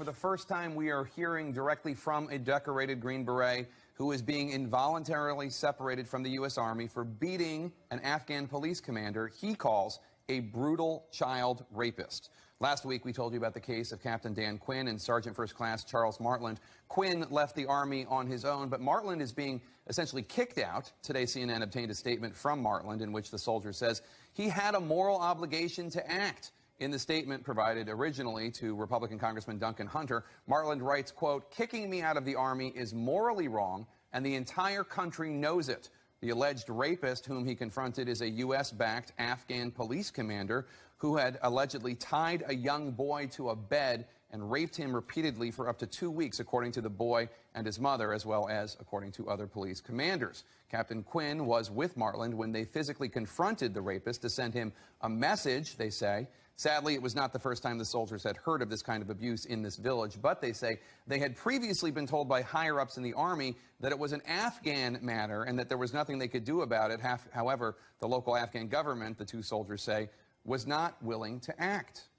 For the first time, we are hearing directly from a decorated Green Beret who is being involuntarily separated from the U.S. Army for beating an Afghan police commander he calls a brutal child rapist. Last week, we told you about the case of Captain Dan Quinn and Sergeant First Class Charles Martland. Quinn left the Army on his own, but Martland is being essentially kicked out. Today, CNN obtained a statement from Martland in which the soldier says he had a moral obligation to act. In the statement provided originally to Republican Congressman Duncan Hunter, Martland writes, quote, "Kicking me out of the Army is morally wrong, and the entire country knows it. The alleged rapist whom he confronted is a U.S.-backed Afghan police commander who had allegedly tied a young boy to a bed and raped him repeatedly for up to 2 weeks, according to the boy and his mother, as well as according to other police commanders. Captain Quinn was with Martland when they physically confronted the rapist to send him a message, they say. Sadly, it was not the first time the soldiers had heard of this kind of abuse in this village, but they say they had previously been told by higher-ups in the Army that it was an Afghan matter and that there was nothing they could do about it. However, the local Afghan government, the two soldiers say, was not willing to act.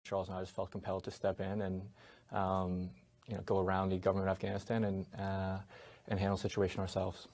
Charles and I just felt compelled to step in and go around the government of Afghanistan and handle the situation ourselves.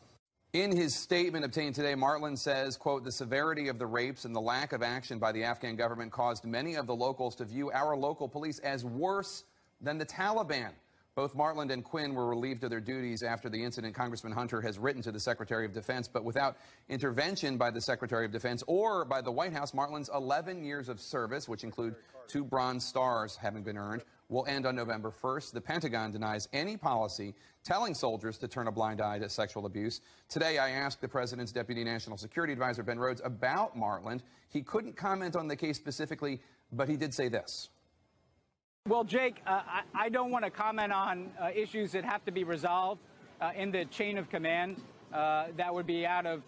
In his statement obtained today, Martland says, quote, "The severity of the rapes and the lack of action by the Afghan government caused many of the locals to view our local police as worse than the Taliban." Both Martland and Quinn were relieved of their duties after the incident. Congressman Hunter has written to the Secretary of Defense, but without intervention by the Secretary of Defense or by the White House, Martland's 11 years of service, which include 2 Bronze Stars having been earned, will end on November 1st. The Pentagon denies any policy telling soldiers to turn a blind eye to sexual abuse. Today, I asked the President's Deputy National Security Advisor, Ben Rhodes, about Martland. He couldn't comment on the case specifically, but he did say this. Well, Jake, I don't want to comment on issues that have to be resolved in the chain of command. That would be out of,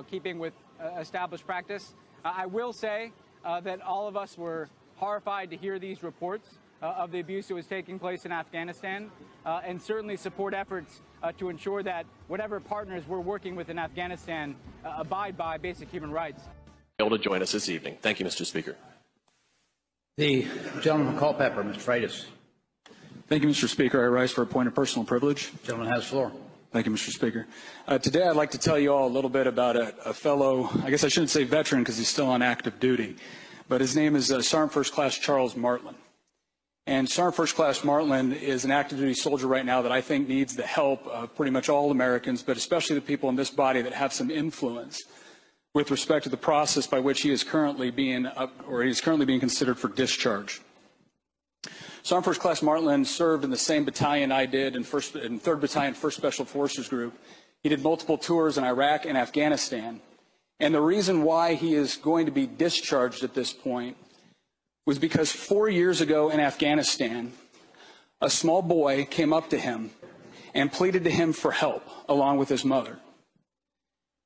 keeping with established practice. I will say that all of us were horrified to hear these reports of the abuse that was taking place in Afghanistan, and certainly support efforts to ensure that whatever partners we're working with in Afghanistan abide by basic human rights. Able to join us this evening. Thank you, Mr. Speaker. The gentleman from Culpeper, Mr. Freitas. Thank you, Mr. Speaker. I rise for a point of personal privilege. The gentleman has the floor. Thank you, Mr. Speaker. Today I'd like to tell you all a little bit about a fellow, I guess I shouldn't say veteran because he's still on active duty, but his name is Sergeant First Class Charles Martland. And Sergeant First Class Martland is an active duty soldier right now that I think needs the help of pretty much all Americans, but especially the people in this body that have some influence with respect to the process by which he is currently being considered for discharge. Sergeant First Class Martland served in the same battalion I did in 3rd Battalion, 1st Special Forces Group. He did multiple tours in Iraq and Afghanistan. And the reason why he is going to be discharged at this point was because 4 years ago in Afghanistan, a small boy came up to him and pleaded to him for help along with his mother.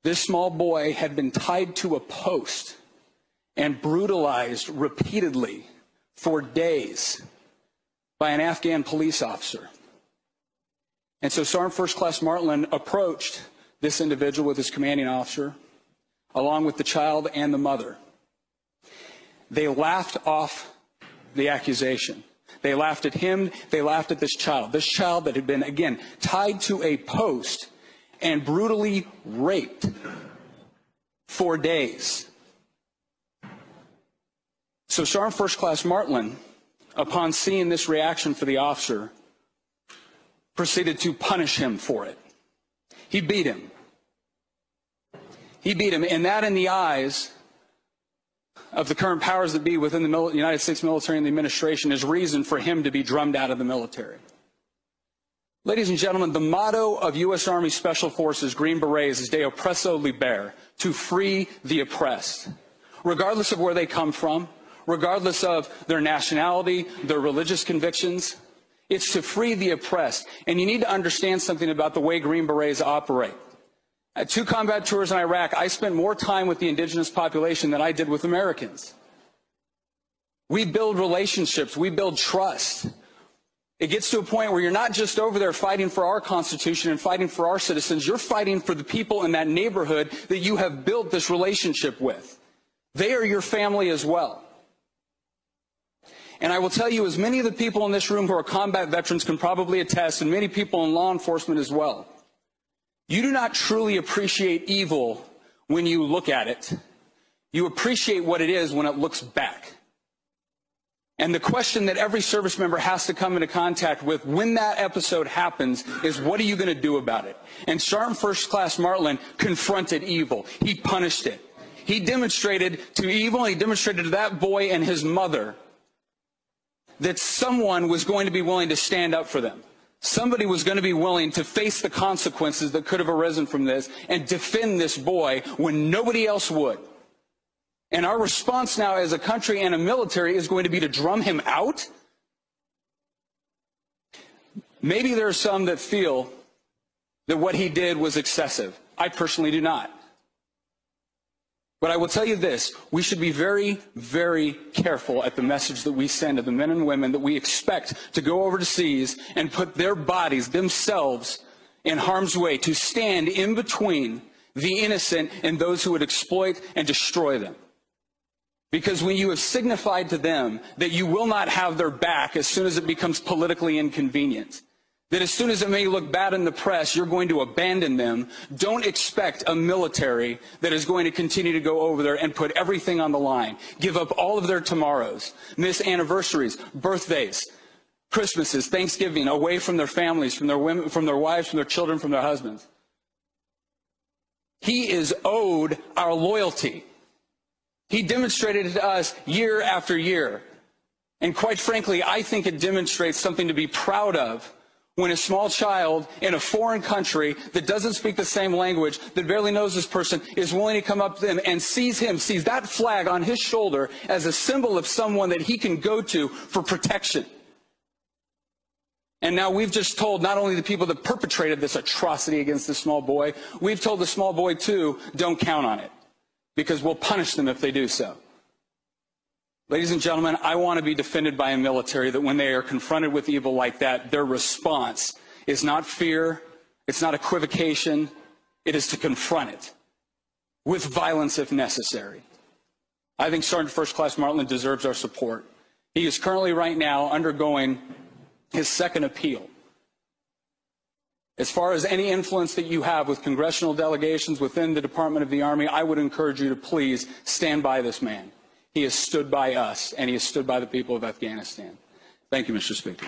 This small boy had been tied to a post and brutalized repeatedly for days by an Afghan police officer. And so Sergeant First Class Martland approached this individual with his commanding officer, along with the child and the mother. They laughed off the accusation. They laughed at him. They laughed at this child that had been, again, tied to a post and brutally raped for days. So Sergeant First Class Martland, upon seeing this reaction for the officer, proceeded to punish him for it. He beat him. He beat him, and that in the eyes of the current powers that be within the United States military and the administration is reason for him to be drummed out of the military. Ladies and gentlemen, the motto of U.S. Army Special Forces Green Berets is De Oppresso Liber, to free the oppressed. Regardless of where they come from, regardless of their nationality, their religious convictions, it's to free the oppressed. And you need to understand something about the way Green Berets operate. At 2 combat tours in Iraq, I spent more time with the indigenous population than I did with Americans. We build relationships. We build trust. It gets to a point where you're not just over there fighting for our Constitution and fighting for our citizens. You're fighting for the people in that neighborhood that you have built this relationship with. They are your family as well. And I will tell you, as many of the people in this room who are combat veterans can probably attest, and many people in law enforcement as well, you do not truly appreciate evil when you look at it. You appreciate what it is when it looks back. And the question that every service member has to come into contact with when that episode happens is, what are you going to do about it? And Sergeant First Class Martland confronted evil. He punished it. He demonstrated to evil, he demonstrated to that boy and his mother that someone was going to be willing to stand up for them. Somebody was going to be willing to face the consequences that could have arisen from this and defend this boy when nobody else would. And our response now as a country and a military is going to be to drum him out? Maybe there are some that feel that what he did was excessive. I personally do not. But I will tell you this, we should be very, very careful at the message that we send to the men and women that we expect to go overseas and put their bodies, themselves, in harm's way, to stand in between the innocent and those who would exploit and destroy them. Because when you have signified to them that you will not have their back as soon as it becomes politically inconvenient, that as soon as it may look bad in the press, you're going to abandon them, don't expect a military that is going to continue to go over there and put everything on the line, give up all of their tomorrows, miss anniversaries, birthdays, Christmases, Thanksgiving, away from their families, from their women, from their wives, from their children, from their husbands. He is owed our loyalty. He demonstrated it to us year after year. And quite frankly, I think it demonstrates something to be proud of when a small child in a foreign country that doesn't speak the same language, that barely knows this person, is willing to come up to them and sees that flag on his shoulder as a symbol of someone that he can go to for protection. And now we've just told not only the people that perpetrated this atrocity against this small boy, we've told the small boy too, don't count on it, because we'll punish them if they do so. Ladies and gentlemen, I want to be defended by a military that when they are confronted with evil like that, their response is not fear, it's not equivocation, it is to confront it with violence if necessary. I think Sergeant First Class Martland deserves our support. He is currently right now undergoing his second appeal. As far as any influence that you have with congressional delegations within the Department of the Army, I would encourage you to please stand by this man. He has stood by us, and he has stood by the people of Afghanistan. Thank you, Mr. Speaker.